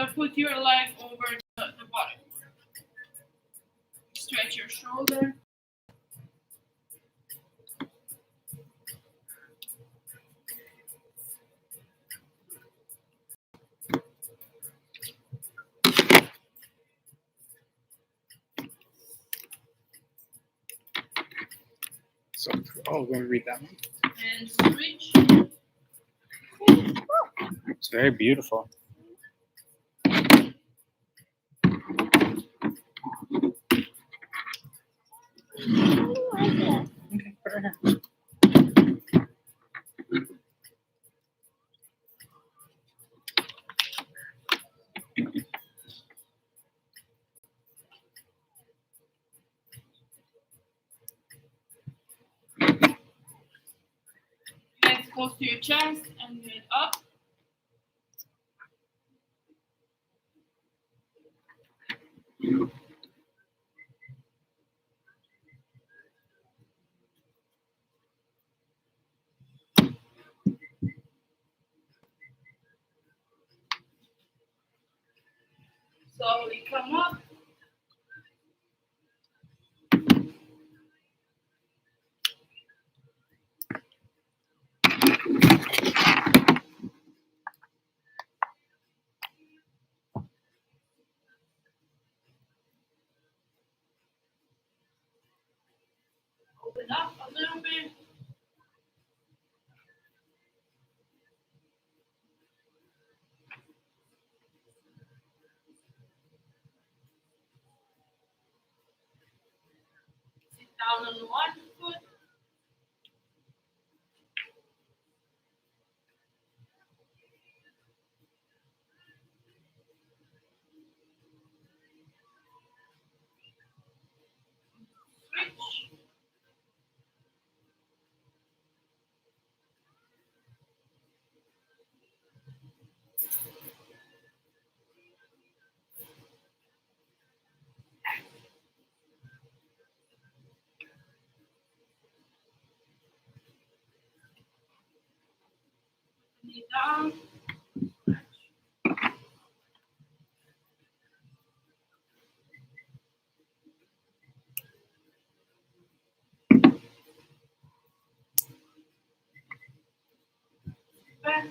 gonna put your leg over the body. Stretch your shoulder. So, oh, we're going to read that one. And switch. It's very beautiful. Okay, put her here. Legs close to your chest and head up. Slowly come up. Open up a little bit. Sit down on one foot. Switch. Knee down. Back.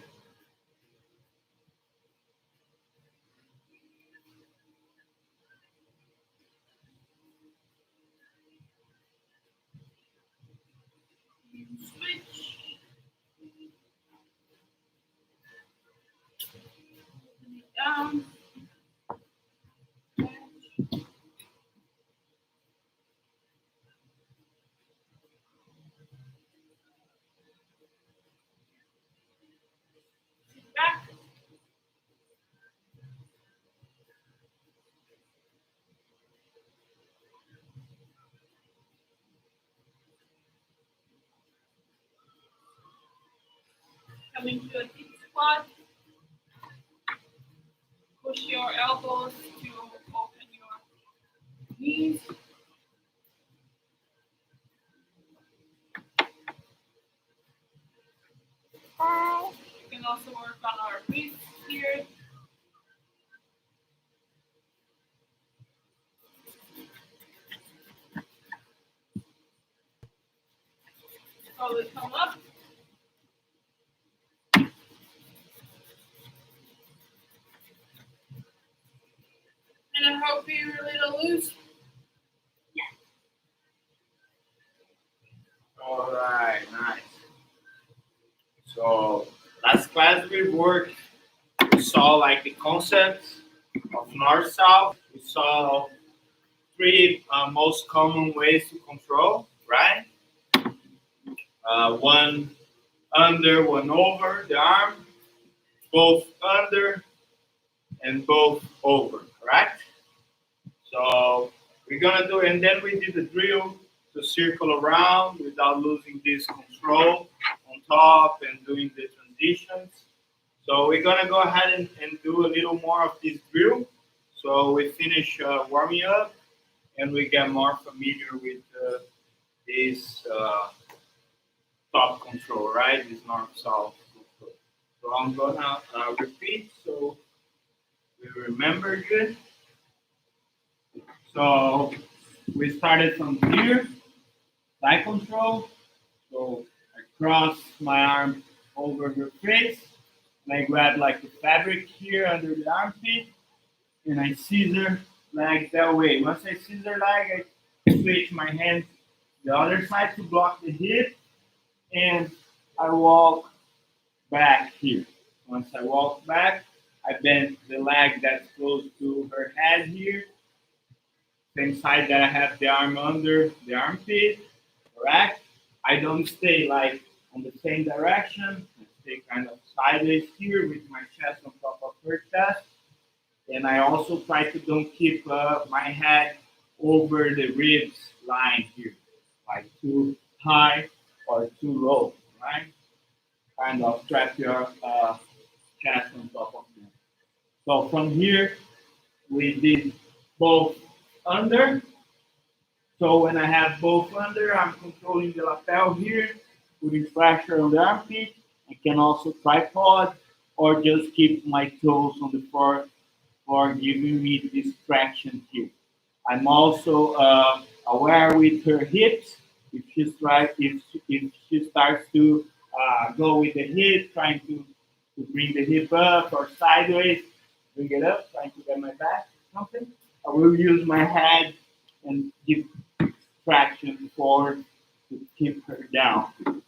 Switch. Knee down. Sit back. Coming to a deep squat. Push your elbows to open your knees. You can also work on our wrists here. Slowly come up. And I hope you're a little loose. All right, nice. So last class we saw like the concepts of north-south. We saw three most common ways to control, right? One under, one over the arm, both under and both over, correct? So we're gonna do, and then we did the drill to circle around without losing this control on top and doing the transitions. So we're gonna go ahead and do a little more of this drill. So we finish warming up and we get more familiar with this top control, right? This north-south control. So I'm gonna repeat. So You remember good? So we started from here, side control. So I cross my arm over her face, and I grab like the fabric here under the armpit, and I scissor leg that way. Once I scissor leg, I switch my hand the other side to block the hip, and I walk back here. Once I walk back, I bend the leg that's close to her head here. Same side that I have the arm under the armpit, correct? I don't stay like on the same direction. I stay kind of sideways here with my chest on top of her chest. And I also try to don't keep my head over the ribs line here, like too high or too low, right? Kind of strap your chest on top of them. So from here, we did both under. So when I have both under, I'm controlling the lapel here, putting pressure on the armpit. I can also tripod or just keep my toes on the floor for giving me this traction here. I'm also aware with her hips. If she starts to go with the hip, trying to bring the hip up or sideways, bring it up, trying to get my back, something. I will use my head and give traction forward to keep her down. All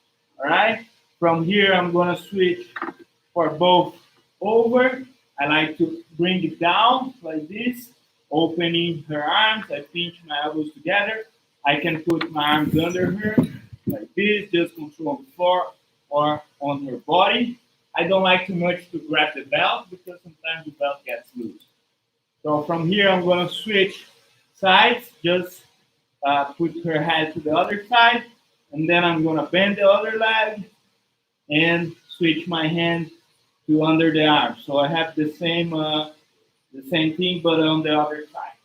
right. From here, I'm gonna switch for both over. I like to bring it down like this, opening her arms. I pinch my elbows together. I can put my arms under her like this, just control on the floor or on her body. I don't like too much to grab the belt because sometimes the belt gets loose. So from here, I'm going to switch sides, just put her head to the other side, and then I'm going to bend the other leg and switch my hand to under the arm. So I have the same thing, but on the other side.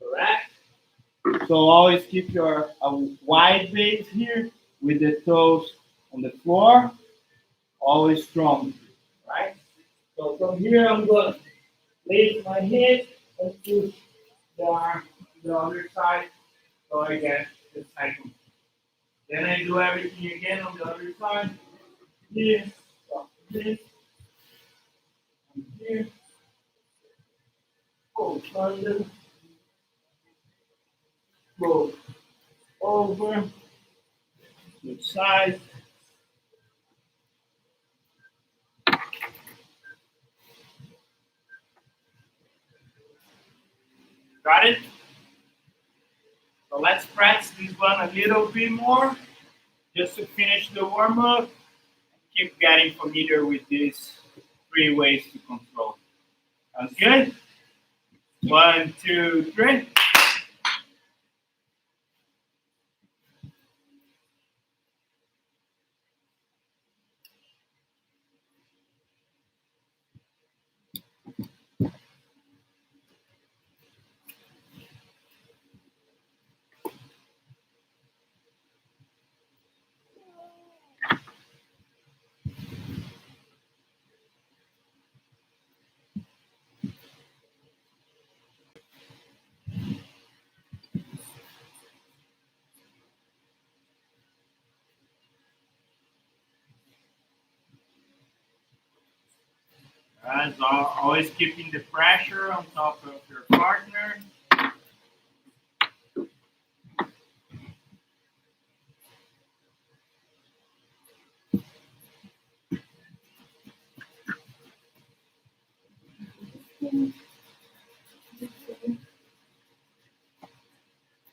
Correct? So always keep your wide base here with the toes on the floor, always strong, right? So from here, I'm going to lift my head and push the arm to the other side so I get the cycle. Then I do everything again on the other side. Here, this, and here. Go under, go over, the side. Got it? So let's practice this one a little bit more just to finish the warm up. Keep getting familiar with these 3 ways to control. Sounds good? 1, 2, 3. As always keeping the pressure on top of your partner.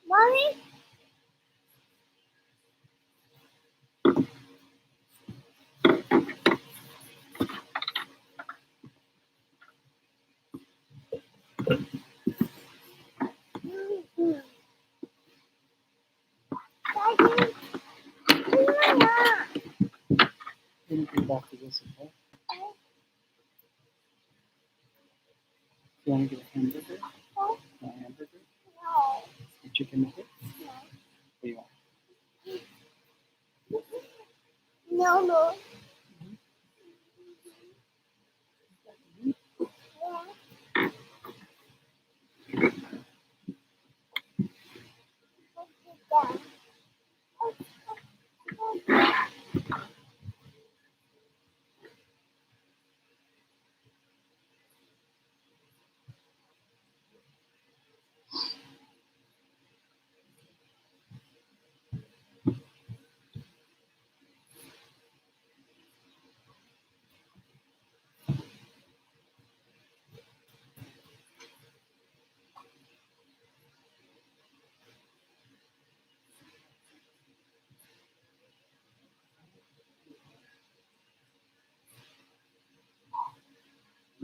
Mommy? Daddy? Let me get back to this, okay? You want to get a hamburger? No. A hamburger? No. A chicken nugget? No. What do you want? No, no. Yeah.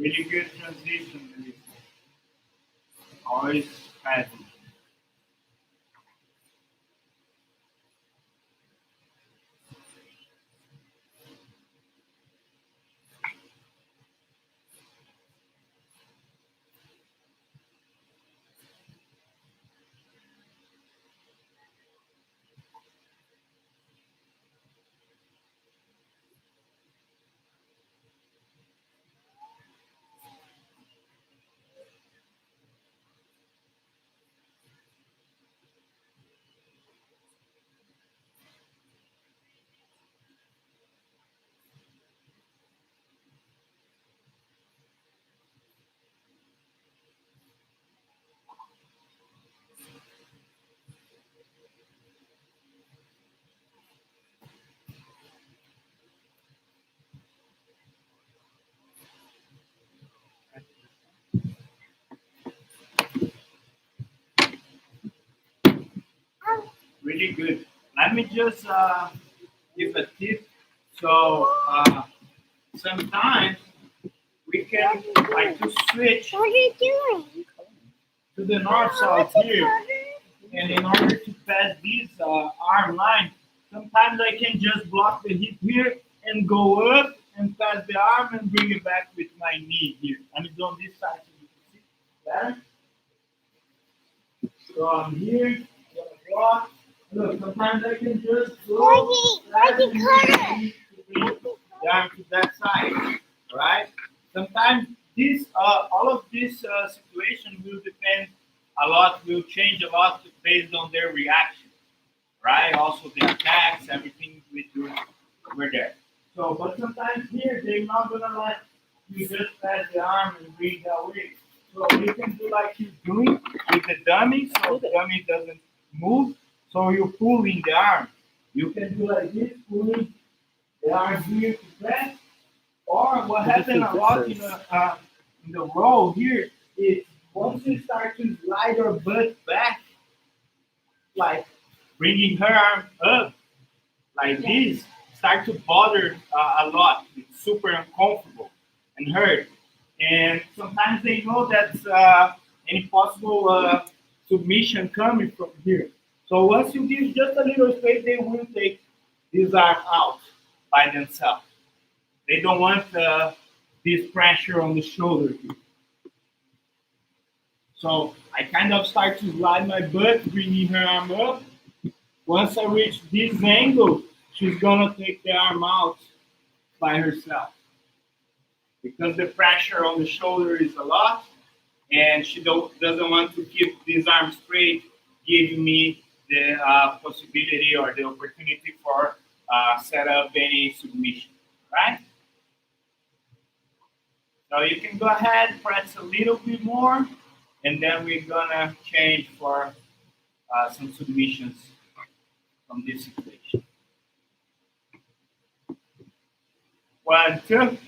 Really good transition, Melissa. Always passing. Really good. Let me just give a tip. So sometimes we can like to switch What are you doing? to the north south here, and in order to pass this arm line, sometimes I can just block the hip here and go up and pass the arm and bring it back with my knee here. And it's on this side. See better? So I'm here, gonna block. Look, sometimes I can just go Like and cutter. bring the arm to that side, right? Sometimes this, all of this situation will depend a lot, will change a lot based on their reaction, right? Also the attacks, everything we do over there. So, but sometimes here they're not gonna let you just pass the arm and bring that way. So you can do like you're doing with the dummy, so the dummy doesn't move. So you're pulling the arm. You can do like this, pulling the arm here to press. Or what happens a lot in the row here is once you start to slide your butt back, like bringing her arm up like this, start to bother a lot. It's super uncomfortable and hurt. And sometimes they know that's any possible submission coming from here. So once you give just a little space, they will take this arm out by themselves. They don't want this pressure on the shoulder here. So I kind of start to slide my butt, bringing her arm up. Once I reach this angle, she's gonna take the arm out by herself because the pressure on the shoulder is a lot, and she doesn't want to keep this arm straight, giving me the possibility or the opportunity for set up any submission, right? So you can go ahead, press a little bit more, and then we're gonna change for some submissions from this situation. 1, 2.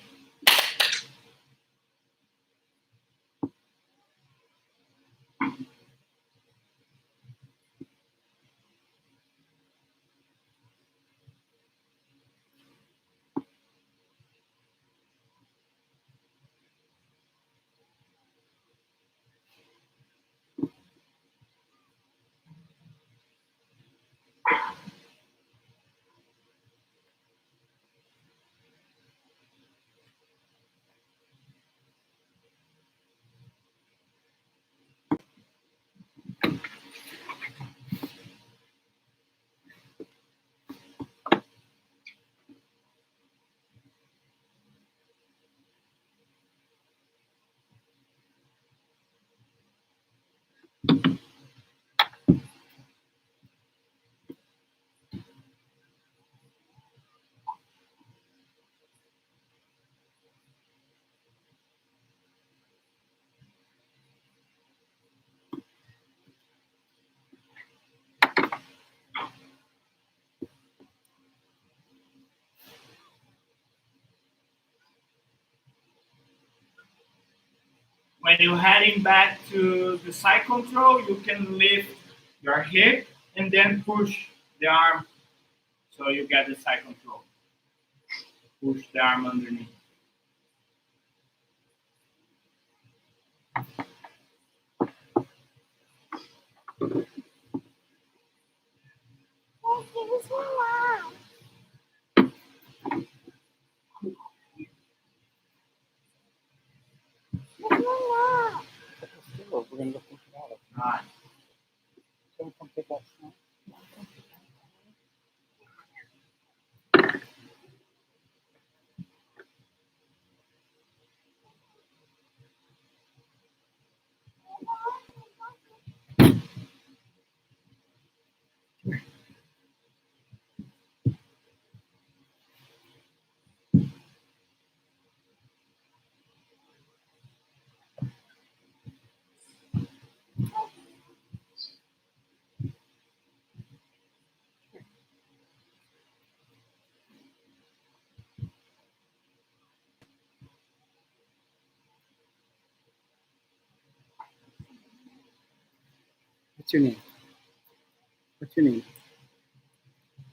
When you're heading back to the side control, you can lift your hip and then push the arm so you get the side control. Push the arm underneath. This one. This one. Still, we're gonna look into that. Nice. So we can pick up some. What's your name? What's your name?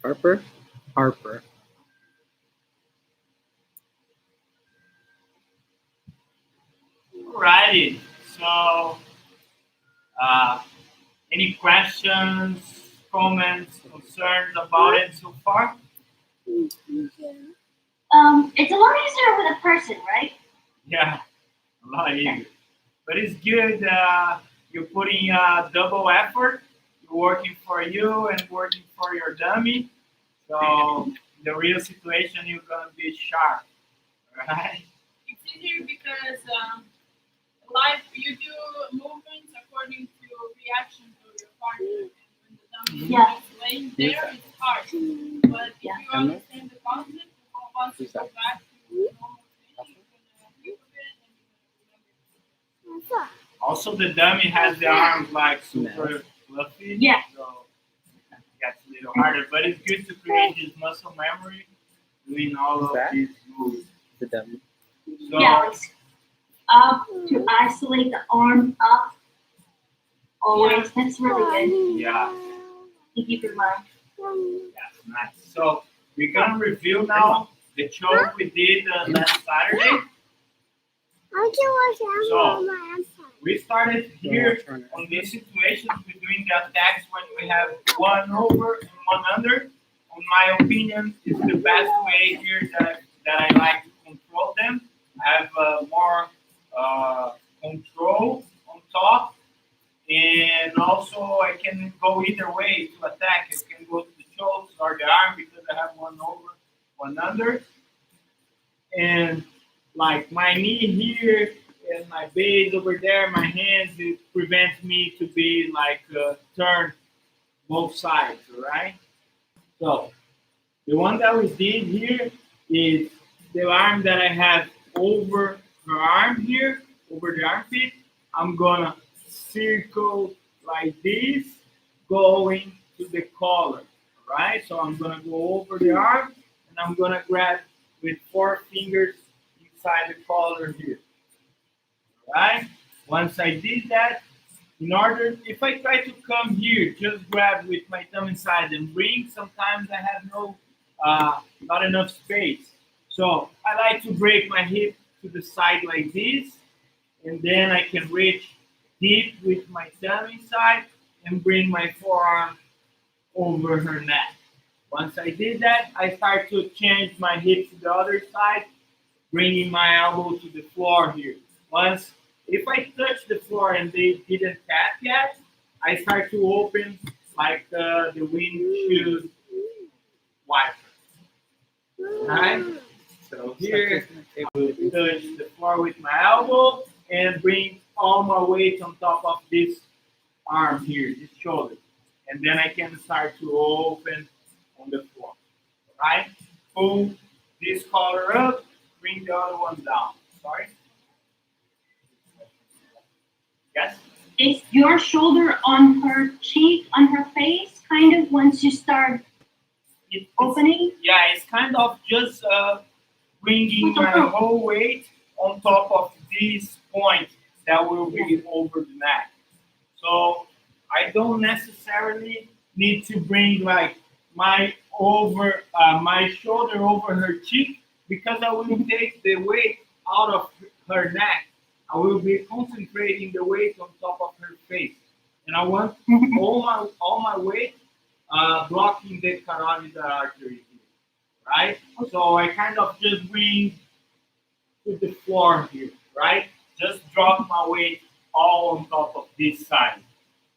Harper? Harper. Alrighty. So, any questions, comments, concerns about it so far? It's a lot easier with a person, right? Yeah, a lot easier. But it's good. You're putting double effort. You're working for you and working for your dummy. So in the real situation, you're gonna be sharp, right? It's easier because life you do movements according to reaction to your partner. And when the dummy Yeah. is laying there, it's hard. But if Yeah. you understand the concept, once you go back to normal training, you're gonna think of it and you're gonna remember. Also, the dummy has the arms like super fluffy. Yeah. So it gets a little harder, but it's good to create this muscle memory doing all of That? these moves. The dummy. So Yeah, it's up to isolate the arm up. Always. That's really good yeah, to keep in mind. that's nice. So we're gonna review now the choke we did last Saturday. I can watch So, on my iPad. We started here on these situations. We're doing the attacks when we have one over and one under. In my opinion, is the best way here that I like to control them. I have more control on top, and also I can go either way to attack. I can go to the shoulders or the arm because I have one over, one under, and like my knee here and my base over there, my hands, it prevents me to be like turn both sides, all right? So the one that we did here is the arm that I have over her arm here, over the armpit. I'm gonna circle like this, going to the collar, all right? So I'm gonna go over the arm and I'm gonna grab with 4 fingers inside the collar here. Right? Once I did that, in order, if I try to come here, just grab with my thumb inside and bring, sometimes I have not enough space. So I like to break my hip to the side like this, and then I can reach deep with my thumb inside and bring my forearm over her neck. Once I did that, I start to change my hip to the other side, bringing my elbow to the floor here. Once, if I touch the floor and they didn't tap yet, I start to open like the windshield wiper. Right? So here, I will touch the floor with my elbow and bring all my weight on top of this arm here, this shoulder. And then I can start to open on the floor. Right? Pull this collar up, bring the other one down. Sorry? Yes? Is your shoulder on her cheek, on her face, kind of once you start opening? Yeah, it's kind of just bringing my whole weight on top of this point that will be over the neck. So I don't necessarily need to bring like my shoulder over her cheek because I will take the weight out of her neck. I will be concentrating the weight on top of her face. and I want all my weight blocking the carotid artery here, right? So I kind of just bring to the floor here, right? Just drop my weight all on top of this side.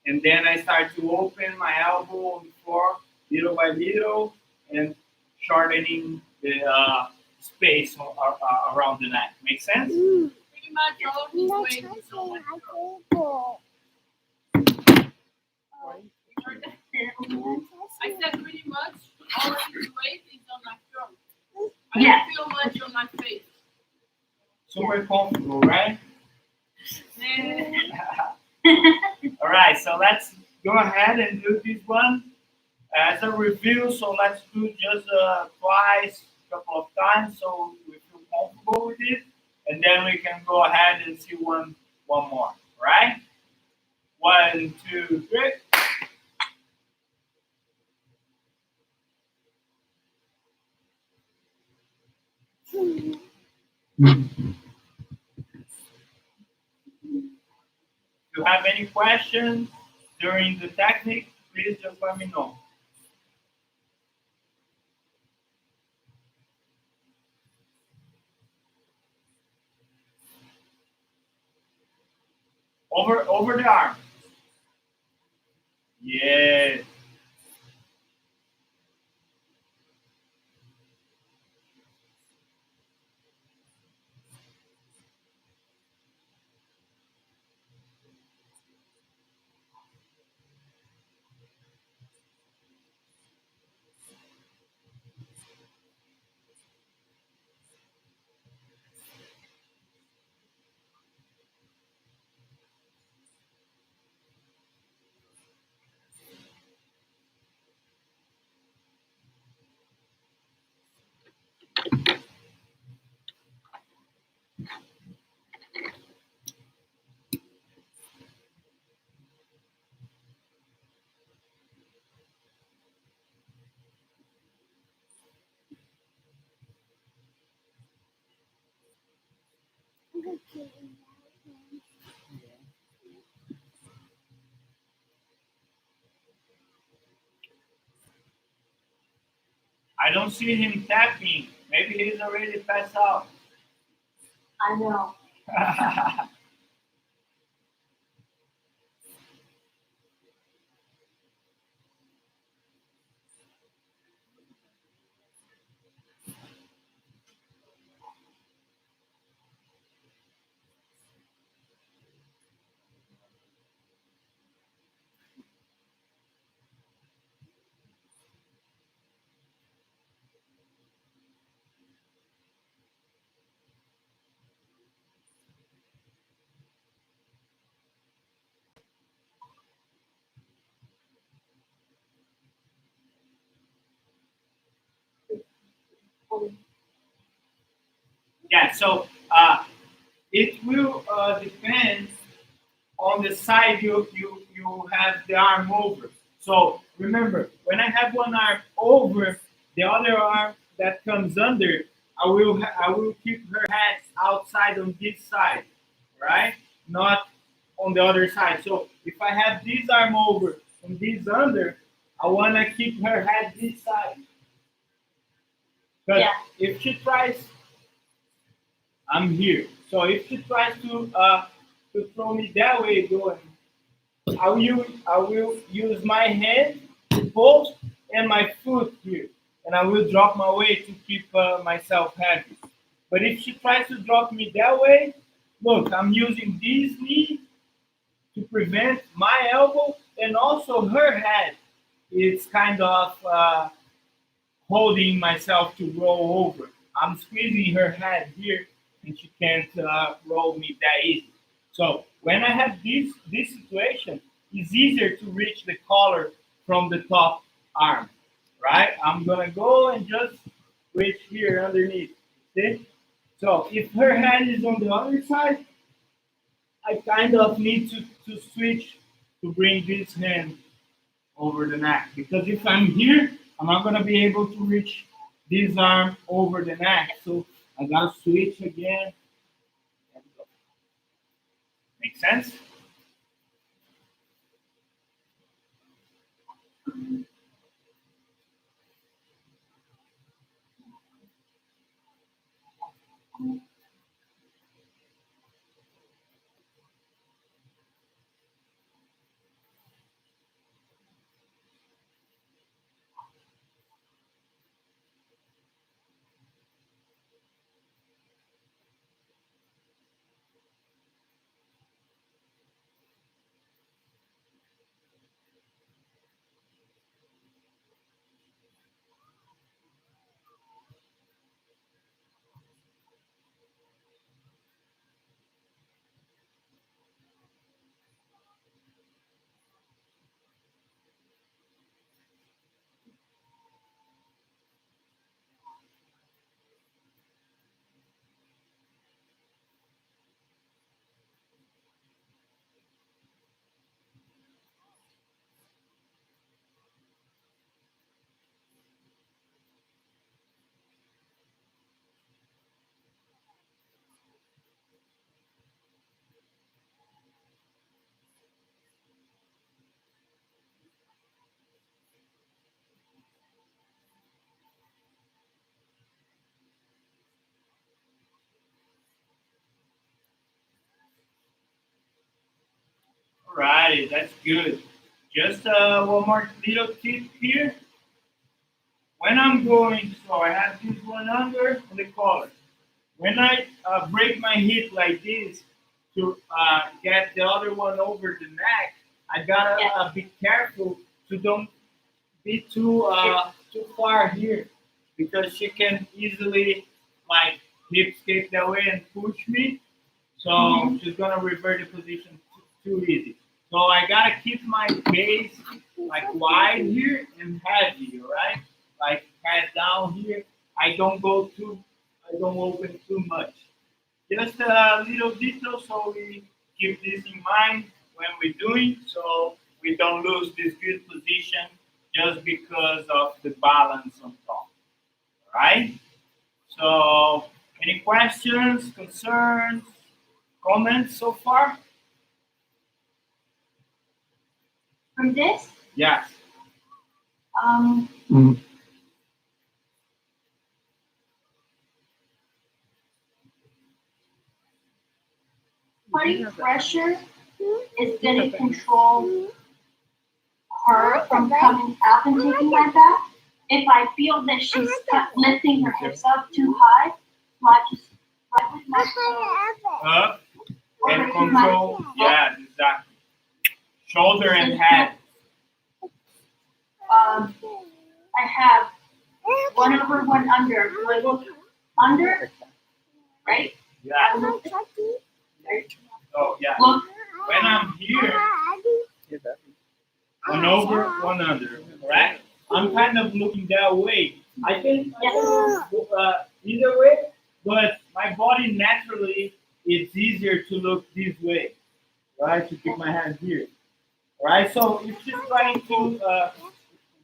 And then I start to open my elbow on the floor little by little and shortening the space around the neck. Make sense? Pretty much all of his Let's weight try is on my saying throat. I go. I said pretty much all of his weight is on my throat. I Yeah. don't feel much on my face. Super comfortable, right? Eh, All right, so let's go ahead and do this one as a review. So let's do just twice, a couple of times, so we feel comfortable with it, and then we can go ahead and see one more. All right? 1, 2, 3. If you have any questions during the technique, please just let me know. Over the arm. Yes. I don't see him tapping. Maybe he's already passed out. I know. Yeah, so it will depend on the side you have the arm over. So remember, when I have one arm over, the other arm that comes under, I will keep her head outside on this side, right? Not on the other side. So if I have this arm over and this under, I want to keep her head this side. But Yeah. if she tries, I'm here. So if she tries to throw me that way, going, I will use my hand to post and my foot here, and I will drop my weight to keep myself heavy. But if she tries to drop me that way, look, I'm using this knee to prevent my elbow and also her head. It's kind of holding myself to roll over. I'm squeezing her head here, and she can't roll me that easy. So when I have this situation, it's easier to reach the collar from the top arm, right? I'm gonna go and just reach here underneath. See? So if her hand is on the other side, I kind of need to switch to bring this hand over the neck. Because if I'm here, I'm not gonna be able to reach this arm over the neck. So I gotta switch again. Make sense? Alrighty, that's good. Just one more little tip here. When I'm going, so I have this one under and the collar. When I break my hip like this to get the other one over the neck, I gotta be careful to don't be too far here because she can easily like hip escape that way and push me. So she's gonna revert the position too easy. So I gotta keep my base like wide here and heavy, right? Like head down here. I don't go too, I don't open too much. Just a little detail so we keep this in mind when we're doing so we don't lose this good position just because of the balance on top. Right? So any questions, concerns, comments so far? From this, Yes. um, putting pressure is going to control her from coming up and taking my back. If I feel that she's lifting her hips up too high, so I just right with my foot Up and over to my control. Yeah, exactly. Shoulder and head. I have one over, one under. Do I look under? Right? Yeah. I look right. So yeah. Look, When I'm here, Yeah, that. one over, one under. Correct? I'm kind of looking that way. I can either way, but my body naturally it's easier to look this way, right? To keep my hand here, right? So if she's trying to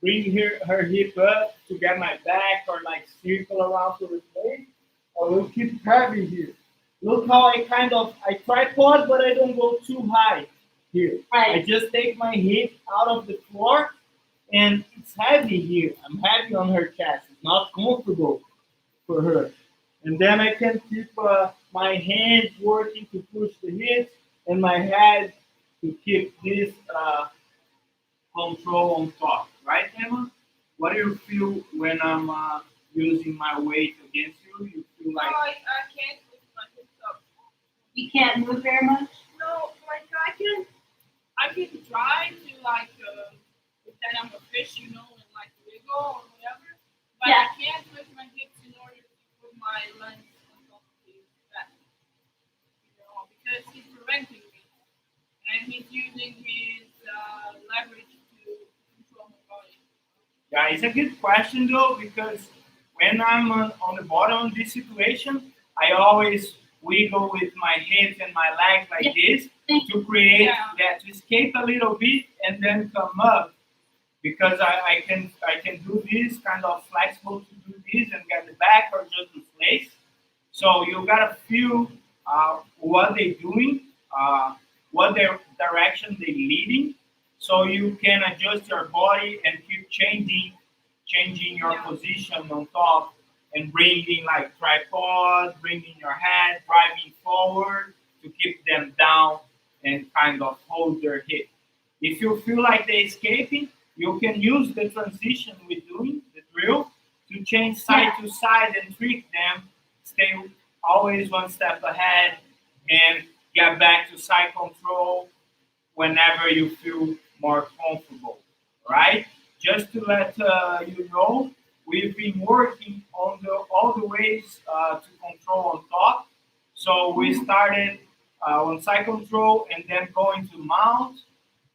bring her hip up to get my back or like circle around to the place, I will keep heavy here. Look how I tripod, but I don't go too high here. I right. just take my hip out of the floor and it's heavy here. I'm heavy on her chest. It's not comfortable for her. And then I can keep my hands working to push the hips and my head to keep this control on top. Right, Emma? What do you feel when I'm using my weight against you? You feel No, like I can't lift my hips up. You can't move very much. No, like I can try to like pretend I'm a fish, and like wiggle or whatever. But Yeah. I can't lift my hips in order to put my legs on top of his back. Because he's preventing me, and he's using his leverage to control my body. yeah, it's a good question though because when I'm on the bottom of this situation, I always wiggle with my hips and my legs like this to create Yeah. that to escape a little bit and then come up because I can do this kind of flexible to do this and get the back or just the place. So you gotta feel what they're doing, what their direction they're leading, so you can adjust your body and keep changing your Yeah. position on top and bringing like tripod, bringing your head, driving forward to keep them down and kind of hold their hip. If you feel like they're escaping, you can use the transition we're doing, the drill, to change side to side and trick them, stay always one step ahead, and get back to side control whenever you feel more comfortable, right? Just to let you know, we've been working on all the ways to control on top. So we started on side control and then going to mount,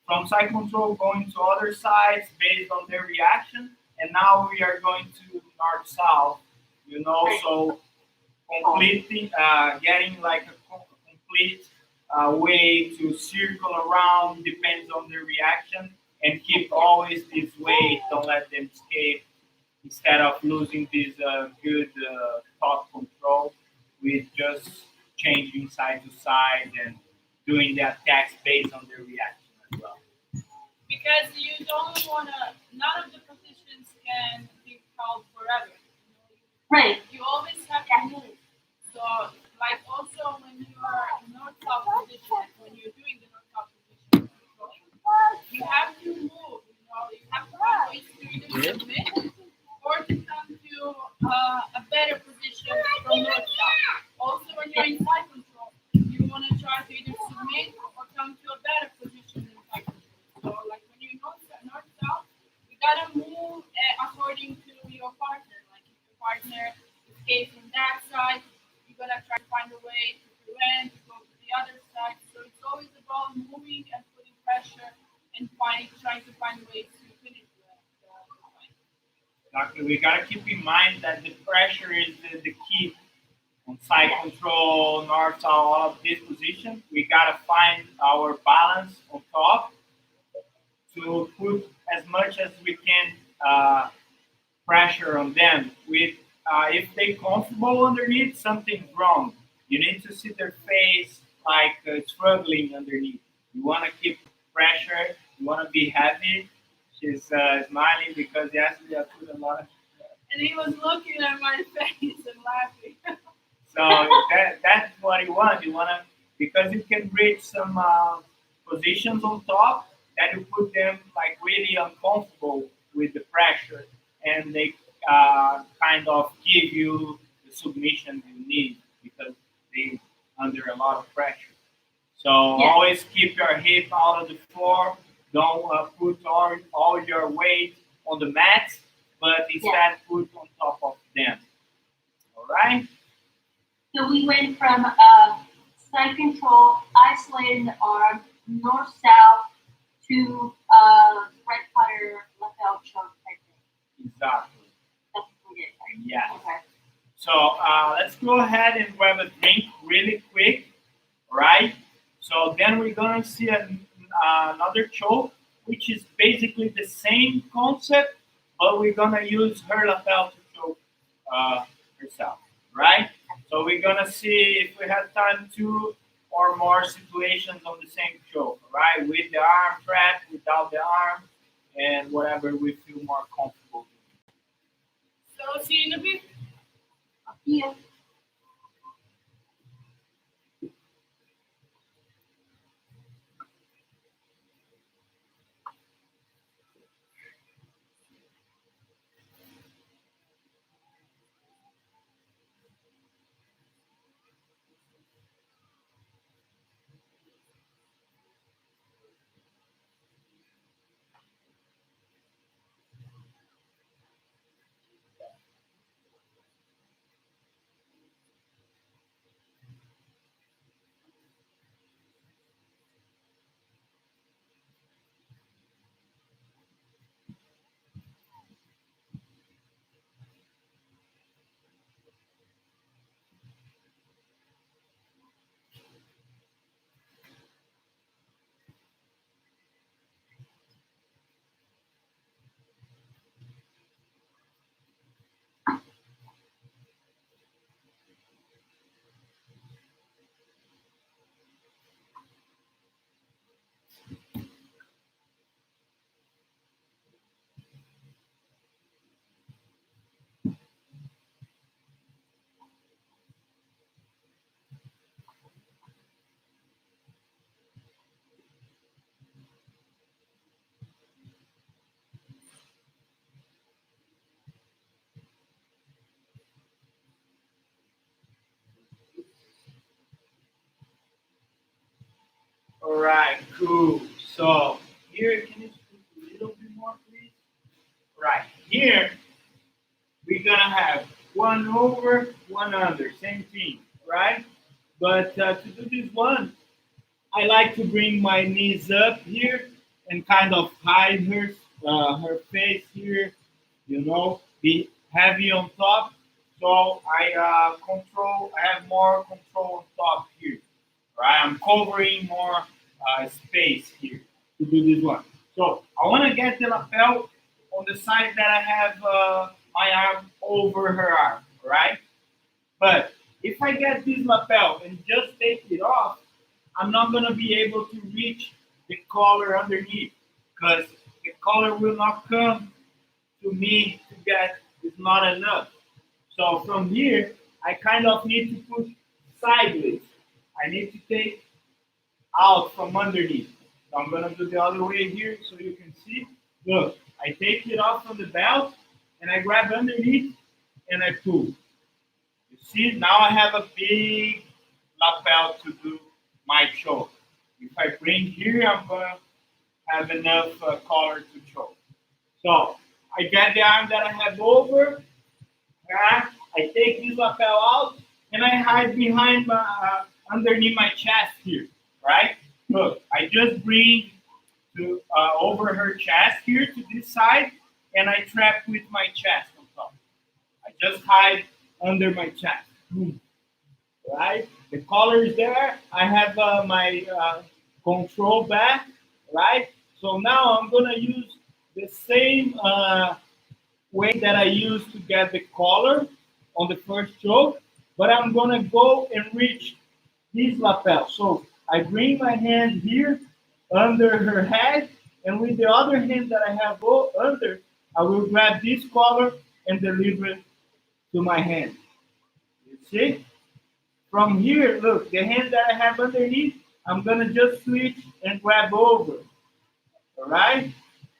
from side control going to other sides based on their reaction, and now we are going to north south. So completely getting like a complete way to circle around depends on their reaction and keep always this weight. Don't let them escape. Instead of losing this good thought control, with just changing side to side and doing the attacks based on their reaction as well. Because you don't want to, none of the positions can be held forever. Right. You always have to move. So, like also when you are in north-south position, when you're doing the north-south position, Here. submit or to come to a better position from north south. Also, when you're in side control, you want to try to either submit or come to a better position in side control. So, like when you're north south, you gotta move according to your partner. Like if your partner escapes from that side, you're gonna try to find a way to prevent, to go to the other side. So it's always about moving and putting pressure and trying to find ways to finish the fight. Exactly. We gotta keep in mind that the pressure is the key on side control, north, south, all of these positions. We gotta find our balance on top to put as much as we can pressure on them. With if they comfortable underneath, something's wrong. You need to see their face like struggling underneath. You want to keep pressure. You want to be happy. She's smiling because yesterday I put a lot of. And he was looking at my face and laughing. So that's what you want. You want to because you can reach some positions on top that you put them like really uncomfortable with the pressure, and they kind of give you the submission you need because they under a lot of pressure. So always keep your hip out of the floor. Don't put all your weight on the mat, but instead put on top of them. All right. So we went from side control, isolating the arm, north south to red cutter lapel choke type thing. Exactly. That's what we did. Right? Yeah. Okay. So let's go ahead and grab a drink really quick. All right. So then we're gonna see another choke, which is basically the same concept, but we're gonna use her lapel to choke herself, right? So we're gonna see if we have time to or more situations on the same choke, right? With the arm trapped, without the arm, and whatever we feel more comfortable So see you in a bit. Yeah. All right, cool. So here, can you speak a little bit more, please? Right here, we're gonna have one over, one under, same thing, right? But to do this one, I like to bring my knees up here and kind of hide her face here, be heavy on top. So I have more control on top here, right? I'm covering more space here to do this one. So I want to get the lapel on the side that I have my arm over her arm, right? But if I get this lapel and just take it off, I'm not gonna be able to reach the collar underneath because the collar will not come to me to get it's not enough. So from here, I kind of need to push sideways. I need to take out from underneath. So I'm gonna do the other way here so you can see. Look, I take it off from the belt and I grab underneath and I pull. You see, now I have a big lapel to do my choke. If I bring here, I'm gonna have enough collar to choke. So I get the arm that I have over. I take this lapel out and I hide behind my underneath my chest here, right? Look, I just bring to over her chest here to this side, and I trap with my chest on top. I just hide under my chest, right? The collar is there. I have my control back, right? So now I'm gonna use the same way that I used to get the collar on the first choke, but I'm gonna go and reach this lapel. So I bring my hand here under her head, and with the other hand that I have under, I will grab this collar and deliver it to my hand. You see? From here, look, the hand that I have underneath, I'm gonna just switch and grab over. All right?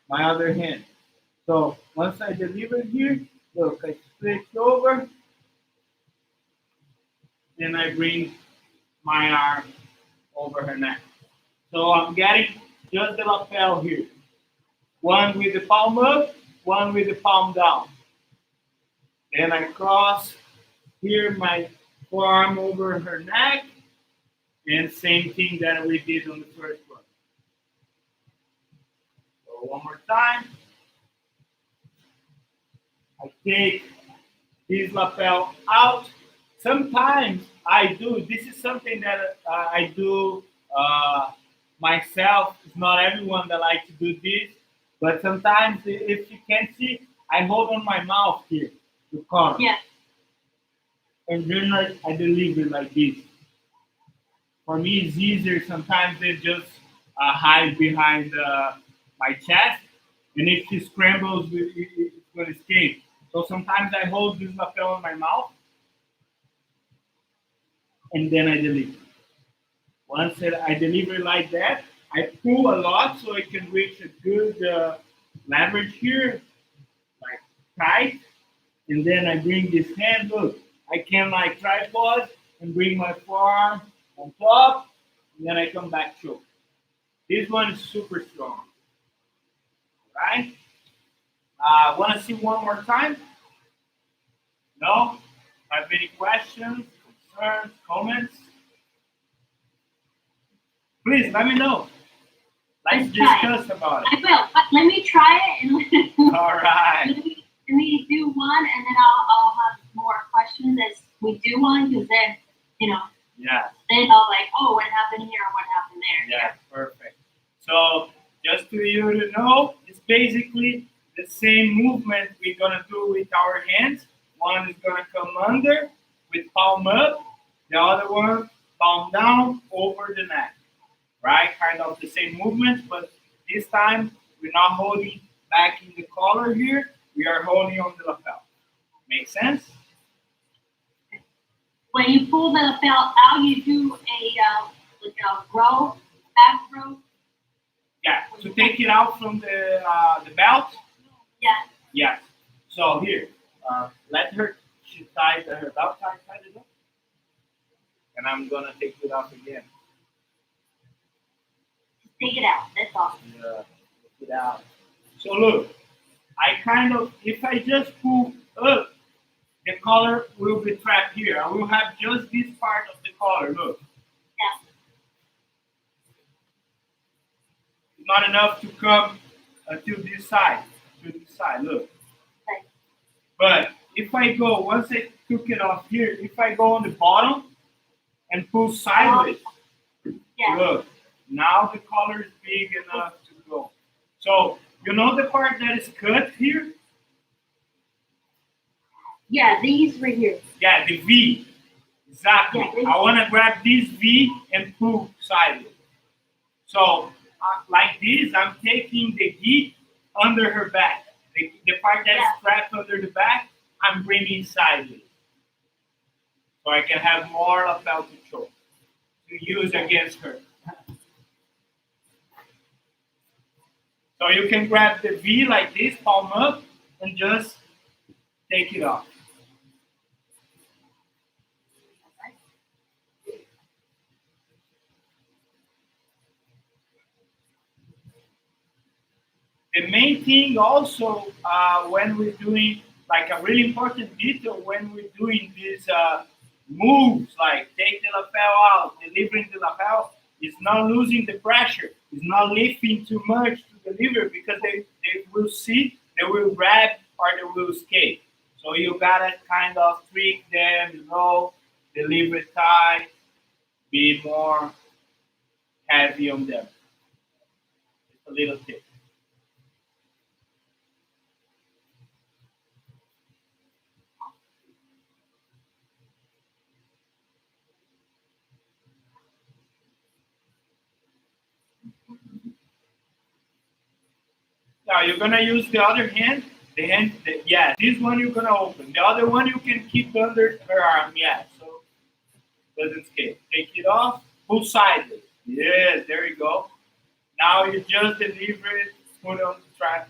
My other hand. So once I deliver here, look, I switch over, then I bring my arm over her neck. So I'm getting just the lapel here. One with the palm up, one with the palm down. Then I cross here my forearm over her neck, and same thing that we did on the first one. So one more time. I take this lapel out. Sometimes I do, this is something that I do myself. It's not everyone that likes to do this, but sometimes if you can't see, I hold on my mouth here to come. Yeah. And then I deliver like this. For me, it's easier sometimes than just hide behind my chest. And if she scrambles, it's going to escape. So sometimes I hold this lapel in my mouth and then I deliver. Once I deliver like that, I pull a lot so I can reach a good leverage here, like tight. And then I bring this hand, look, I can like tripod and bring my forearm on top, and then I come back choke. This one is super strong, right? Want to see one more time? No? Have any questions, concerns, comments? Please let me know. Let's discuss about it. I will, but let me try it and All right. let me do one, and then I'll have more questions as we do one, because then, Yeah. then I'll like, oh, what happened here, what happened there. Yeah, perfect. So just to you to know, it's basically the same movement we're gonna do with our hands. One is gonna come under with palm up, the other one palm down over the neck. Right? Kind of the same movement, but this time we're not holding back in the collar here. We are holding on the lapel. Make sense? When you pull the lapel out, you do like a row, back row. Yeah. To take it out from the belt. Yeah. Yes. So here, let her. She tied her belt tied it up, and I'm gonna take it off again. Take it out. That's all. Yeah, take it out. So look, I kind of, if I just pull up, the collar will be trapped here. I will have just this part of the collar. Look. Yeah. It's not enough to come to this side. Look. Right. But if I go, once I took it off here, if I go on the bottom and pull sideways, Yeah. look, now the collar is big enough to go. So, you know the part that is cut here? Yeah, these right here. Yeah, the V. Exactly. Yeah, I want to grab this V and pull sideways. So, like this, I'm taking the V under her back. The part that is strapped under the back, I'm bringing sideways. So I can have more lapel to choke to use against her. So So you can grab the V like this, palm up, and just take it off. The main thing also when we're doing like a really important detail when we're doing these moves, like take the lapel out, delivering the lapel, is not losing the pressure, is not lifting too much to deliver because they will see, they will grab or they will escape. So you gotta kind of trick them, deliver tight, be more heavy on them. It's a little tip. Now you're gonna use the other hand. Yeah, this one you're gonna open. The other one you can keep under her arm. Yeah, so doesn't escape. Take it off. Pull sideways. Yes, there you go. Now you just deliver it. Put on the track.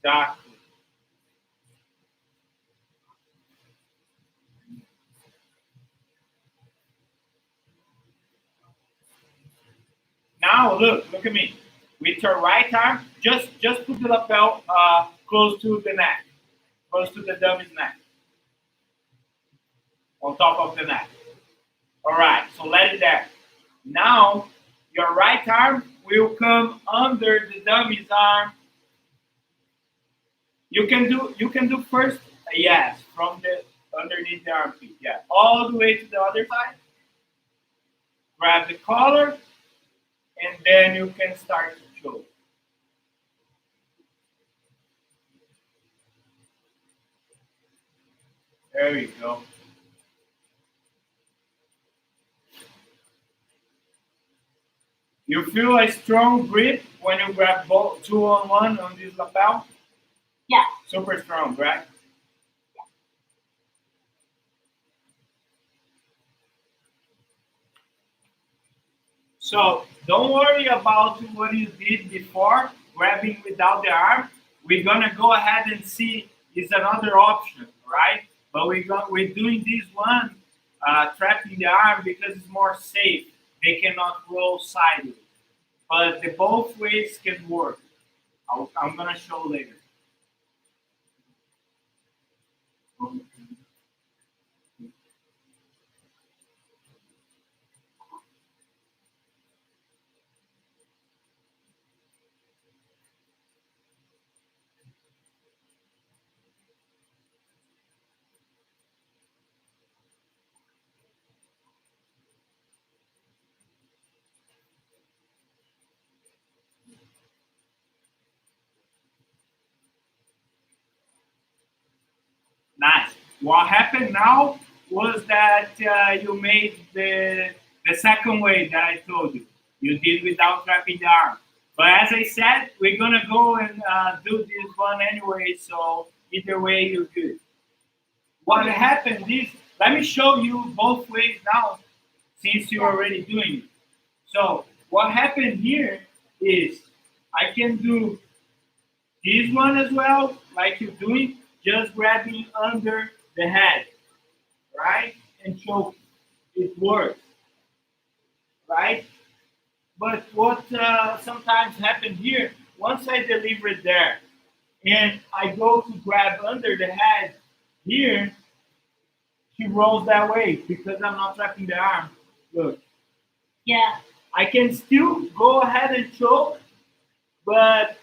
Exactly. Now look at me. With your right arm, just put the lapel close to the neck, close to the dummy's neck, on top of the neck. All right, so let it there. Now your right arm will come under the dummy's arm. You can do first a yes from the underneath the armpit. Yeah, all the way to the other side. Grab the collar, and then you can start to choke. There you go. You feel a strong grip when you grab both 2-on-1 on this lapel? Yeah. Super strong, right? So don't worry about what you did before, grabbing without the arm. We're gonna go ahead and see is another option, right? But we're doing this one, trapping the arm because it's more safe. They cannot roll sideways, but the both ways can work. I'm gonna show later. Nice. What happened now was that you made the second way that I told you. You did without wrapping the arm. But as I said, we're gonna go and do this one anyway. So either way, you're good. What happened is, let me show you both ways now, since you're already doing it. So what happened here is I can do this one as well, like you're doing, just grabbing under the head, right? And choking. It works, right? But what sometimes happens here, once I deliver it there and I go to grab under the head here, she rolls that way because I'm not trapping the arm. Look, Yeah. I can still go ahead and choke, but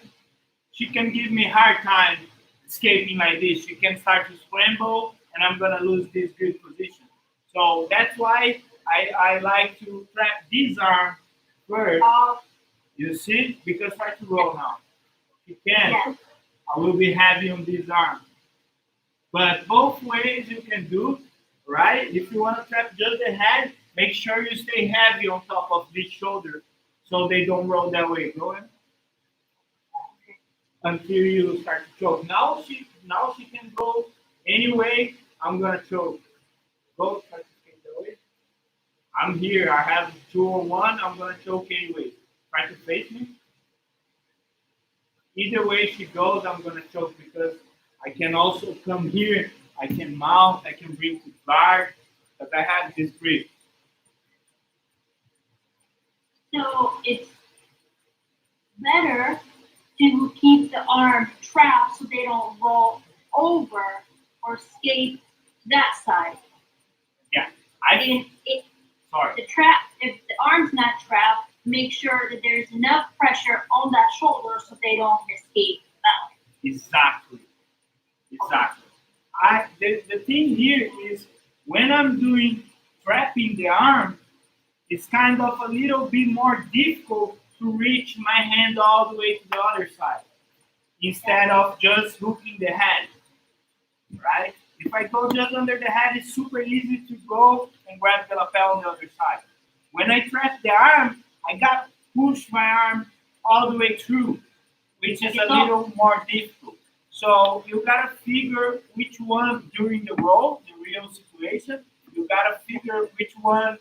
she can give me a hard time escaping like this. She can start to scramble, and I'm gonna lose this good position. So that's why I like to trap this arm first. You see, because try to roll now. You can. Yes. I will be heavy on this arm. But both ways you can do, right? If you want to trap just the head, make sure you stay heavy on top of this shoulder so they don't roll that way. Go ahead. Until you start to choke. Now she can go anyway. I'm gonna choke. Go try to skate that way. I'm here. I have 2-on-1. I'm gonna choke anyway. Try to face me. either way she goes, I'm gonna choke because I can also come here, I can mount, I can bring to guard, but I have this grip. So it's better to keep the arm trapped so they don't roll over or escape that side. Yeah, And sorry. the trap, if the arm's not trapped, make sure that there's enough pressure on that shoulder so they don't escape that way. Exactly. The thing here is when I'm doing trapping the arm, it's kind of a little bit more difficult to reach my hand all the way to the other side instead of just hooking the head, right? If I go just under the head, it's super easy to go and grab the lapel on the other side. When I trap the arm, I got to push my arm all the way through, which is a little more difficult. So you gotta figure which one during the roll, the real situation, you gotta figure which one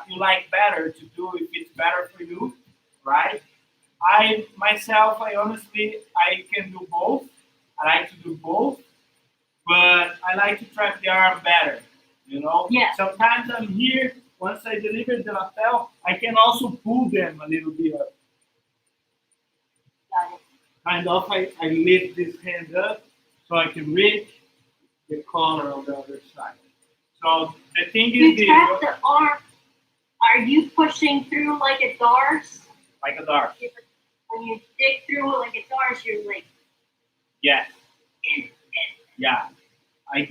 you like better to do if it's better for you, right? I myself, I can do both. I like to do both, but I like to trap the arm better. You know, Yeah. sometimes I'm here. Once I deliver the lapel, I can also pull them a little bit up. Got it. Kind of, I lift this hand up so I can reach the collar on the other side. So the thing is, You trap the arm. Are you pushing through like a Dars? like a dart. When you dig through like a Dars, you're like, Yes. Yeah. I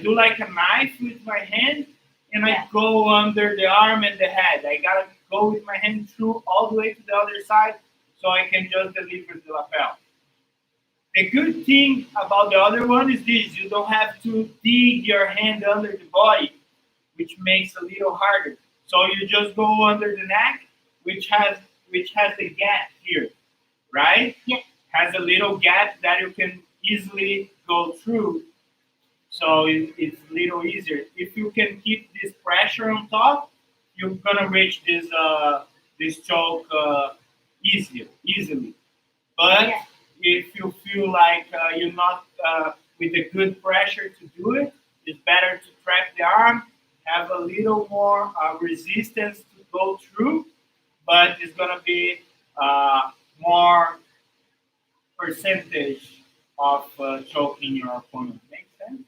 do like a knife with my hand, and I go under the arm and the head. I gotta go with my hand through all the way to the other side so I can just deliver the lapel. The good thing about the other one is this: you don't have to dig your hand under the body, which makes it a little harder. So you just go under the neck, which has the gap here, right? Yes. Has a little gap that you can easily go through. So it's a little easier. If you can keep this pressure on top, you're gonna reach this choke easily. But Yeah. if you feel like you're not with a good pressure to do it, it's better to trap the arm, have a little more resistance to go through, but it's gonna be more percentage of choking your opponent. Make sense?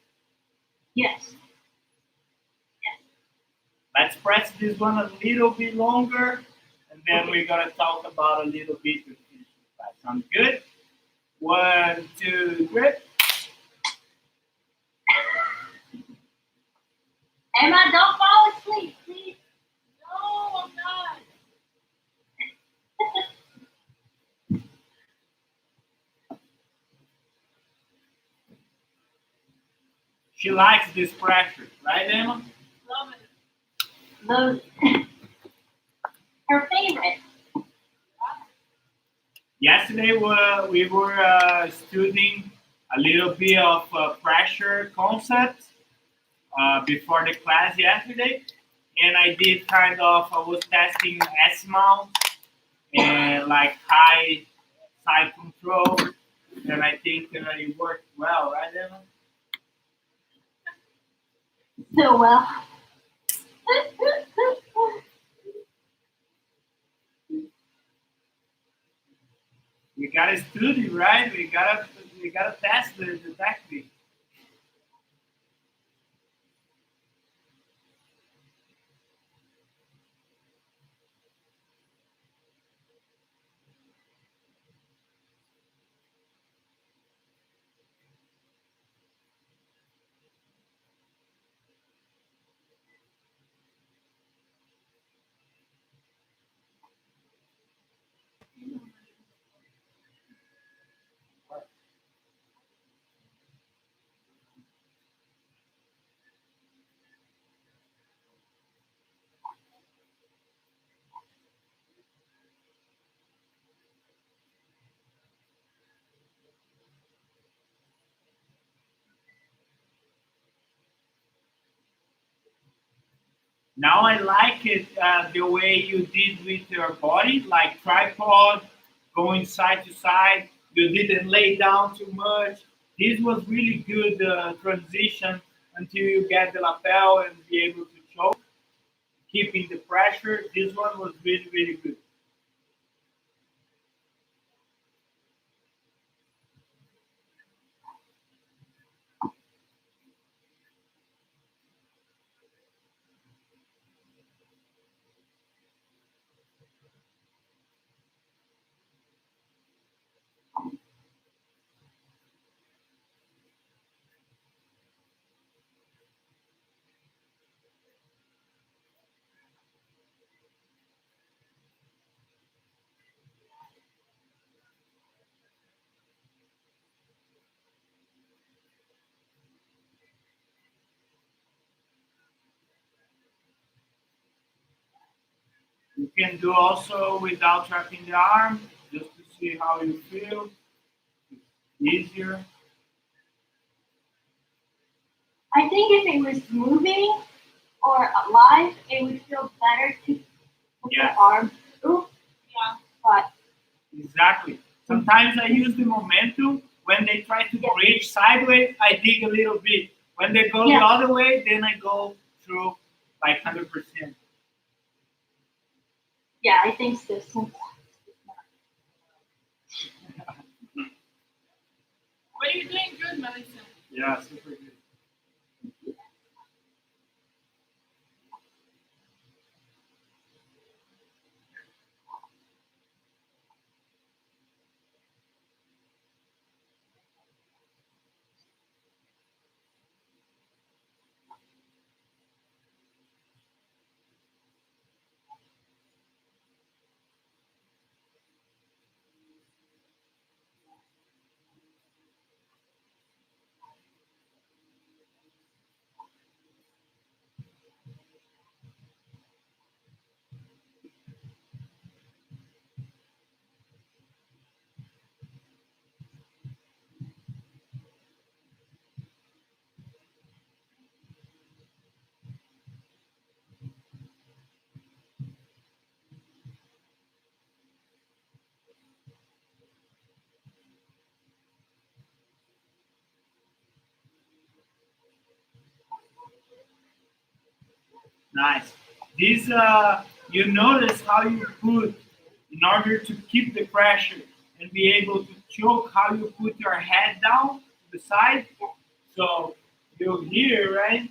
yes. Let's press this one a little bit longer, and then we're gonna talk about a little bit with finish the class. Sounds good? 1, 2, grip. Emma, don't fall asleep, please. No, I'm not. She likes this pressure, right, Emma? Love it. Those, her favorite. Yesterday we were studying a little bit of pressure concepts before the class yesterday, and I was testing S mount and like high side control, and I think it worked well, right, Emma? So well. We gotta study, right? We gotta test the technique. Now I like it the way you did with your body, like tripod going side to side. You didn't lay down too much. This was really good transition until you get the lapel and be able to choke, keeping the pressure. This one was really, really good. You can do also without wrapping the arm, just to see how you feel. Easier. I think if it was moving or alive, it would feel better to put Yes. the arm through. Yeah. But Exactly. Sometimes I use the momentum. When they try to Yeah. bridge sideways, I dig a little bit. When they go the Yeah. other way, then I go through like 100%. yeah, I think so. But you're doing good, Melissa. Yeah, super good. Nice. This, you notice how you put, in order to keep the pressure and be able to choke, how you put your head down to the side. So you're here, right?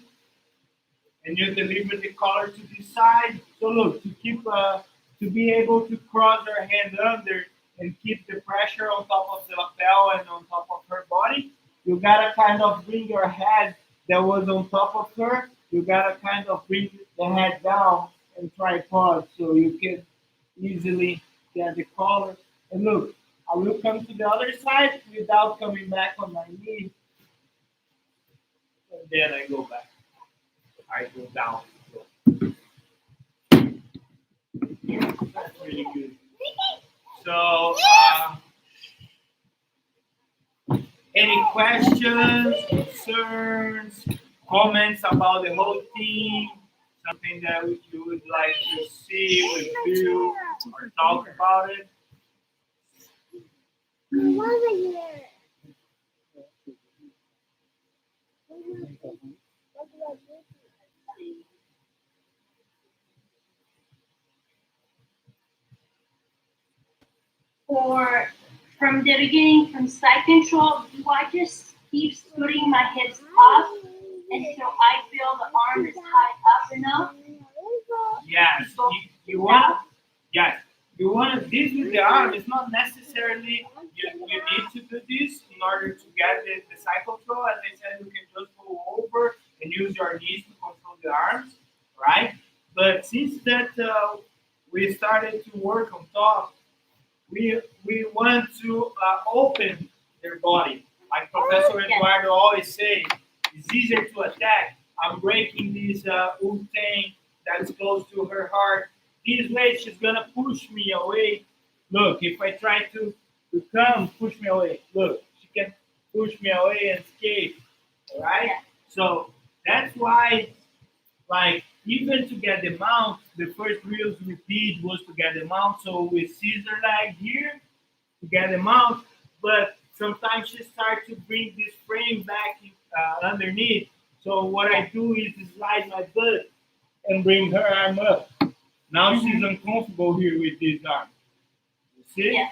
And you deliver the collar to this side. So look, to keep, to be able to cross her hand under and keep the pressure on top of the lapel and on top of her body, you gotta kind of bring your head that was on top of her. You gotta kind of bring the head down and tripod so you can easily get the collar. And look, I will come to the other side without coming back on my knee, and then I go back. I go down. That's really good. So, any questions, concerns, comments about the whole team? Something that you would like to see, review, or talk about it? Mama here. For from the beginning, from side control, do I just keep scooting my hips up until I feel the arm is high up enough? Yes. You want, yes. You want to this with the arm. It's not necessarily you need to do this in order to get the side control. As I said, you can just go over and use your knees to control the arms, right? But since that we started to work on top, we want to open their body. Like Professor Eduardo always say, it's easier to attack. I'm breaking this thing that is close to her heart. This way she's gonna push me away. Look, if I try to come, push me away. Look, she can push me away and escape. Alright? So that's why, like, even to get the mount, the first reels we did was to get the mount. So with scissor leg here, to get them out, but sometimes she starts to bring this frame back underneath. So what I do is slide my butt and bring her arm up. Now she's uncomfortable here with this arm. You see? Yeah.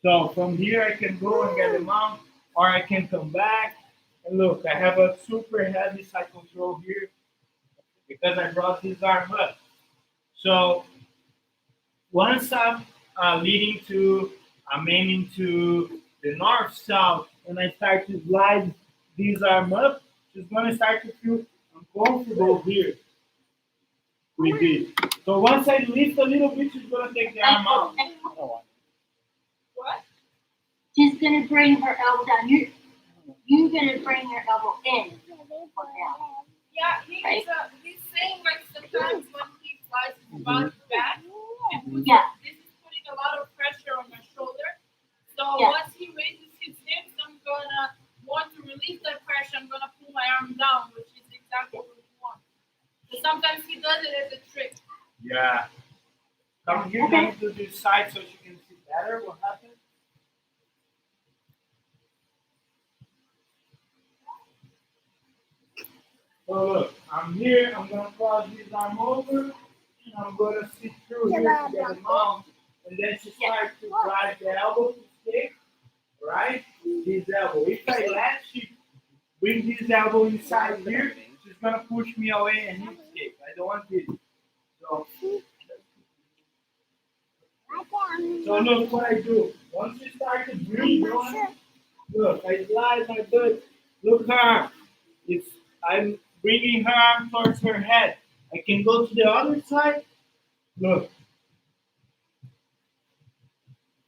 So from here I can go and get them out, or I can come back. And look, I have a super heavy side control here because I brought this arm up. So once I'm I'm aiming to the north-south, and I start to slide this arm up, she's gonna start to feel uncomfortable here with this. So once I lift a little bit, she's gonna take the arm out. What? She's gonna bring her elbow down. You're gonna bring your elbow in or down. Yeah, Right. He's saying like sometimes when he flies his body back, Yeah. this is putting a lot of pressure on my shoulder. So Yeah. once he raises his hips, I'm gonna want to release that pressure. I'm gonna pull my arm down, which is exactly what we want. But sometimes he does it as a trick. Yeah. Come here, Okay. let me do this side so she can see better what happens. So look, I'm here, I'm gonna cross this arm over, and I'm gonna sit through here to get the mount, and then she starts to drive the elbow to stick, right? This elbow. If I let she bring this elbow inside here, she's gonna push me away and hip escape. I don't want this. So look what I do. Once you start to breathe on, look, I slide my butt. Look her. I'm bringing her arm towards her head. I can go to the other side. Look.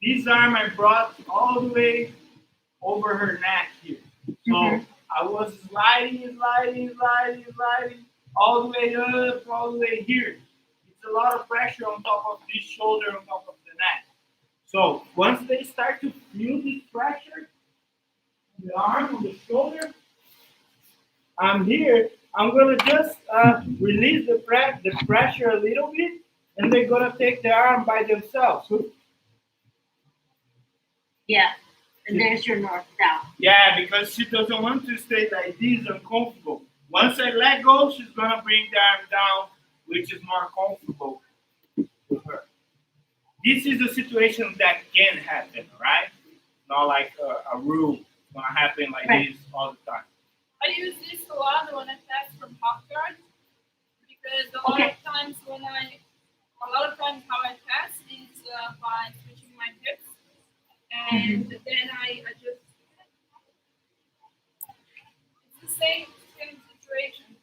This arm I brought all the way over her neck here. So I was sliding all the way up, all the way here. It's a lot of pressure on top of this shoulder, on top of the neck. So once they start to feel this pressure, on the arm, on the shoulder, I'm here. I'm gonna just release the pressure a little bit, and they're gonna take the arm by themselves. Yeah. And there's your north south. Yeah, because she doesn't want to stay like this uncomfortable. Once I let go, she's gonna bring the arm down, which is more comfortable to her. This is a situation that can happen, right? Not like a rule. It's gonna happen like this all the time. I use this a lot when I pass from hot guard because a lot of times how I pass is by switching my hips and then I adjust. It's the same situation.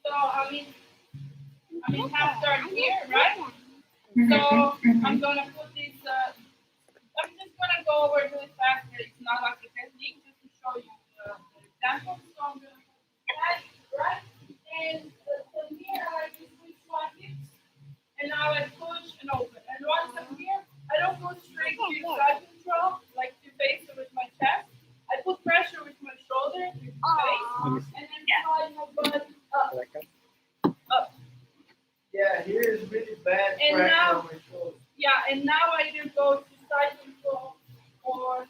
So I mean half guard here, right? So I'm gonna put this. I'm just gonna go over it really fast. It's not like a technique, just to show you the example. So I'm gonna put that right, and from here I just switch my hips, and now I push and open. And once I'm here, I don't go straight to side control, like to face it with my chest. I put pressure with my shoulder, with my face, and then slide my butt up. Up. Yeah, here is really bad And pressure now- on my shoulder. Yeah, and now I either go to side control or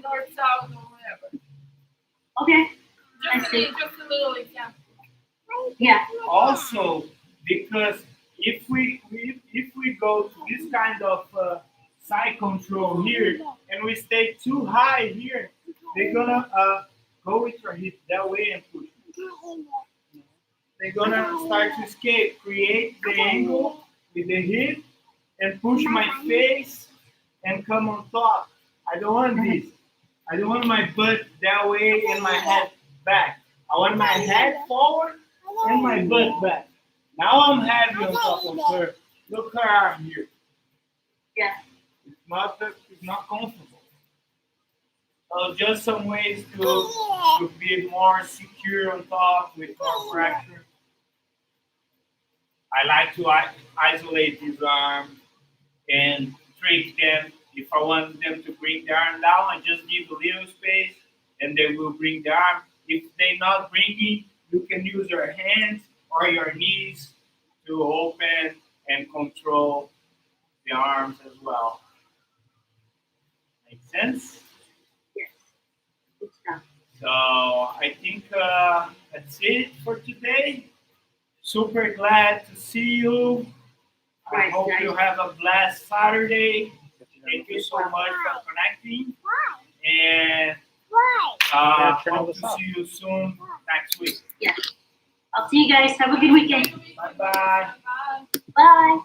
north south or whatever. Okay. Just a little example. Yeah. Also, because if we go to this kind of side control here and we stay too high here, they're gonna go with your hip that way and push. They're gonna start to escape, create the angle with the hip and push my face and come on top. I don't want this. I don't want my butt that way and my head back. I want my head forward and my butt back. Now I'm heavy on top of her. Look her arm here. Yeah. It's not comfortable. So just some ways to be more secure on top with more pressure. I like to isolate this arm and trick them. If I want them to bring the arm down, I just give a little space and they will bring the arm. If they're not bringing, you can use your hands or your knees to open and control the arms as well. Make sense? Yes. Good stuff. So I think that's it for today. Super glad to see you. I Right, hope guys. you have a blessed Saturday. Thank you so much for connecting. And Why? turn hope this to off. see you soon next week. I'll see you guys. Have a good weekend. Bye-bye. Bye. Bye.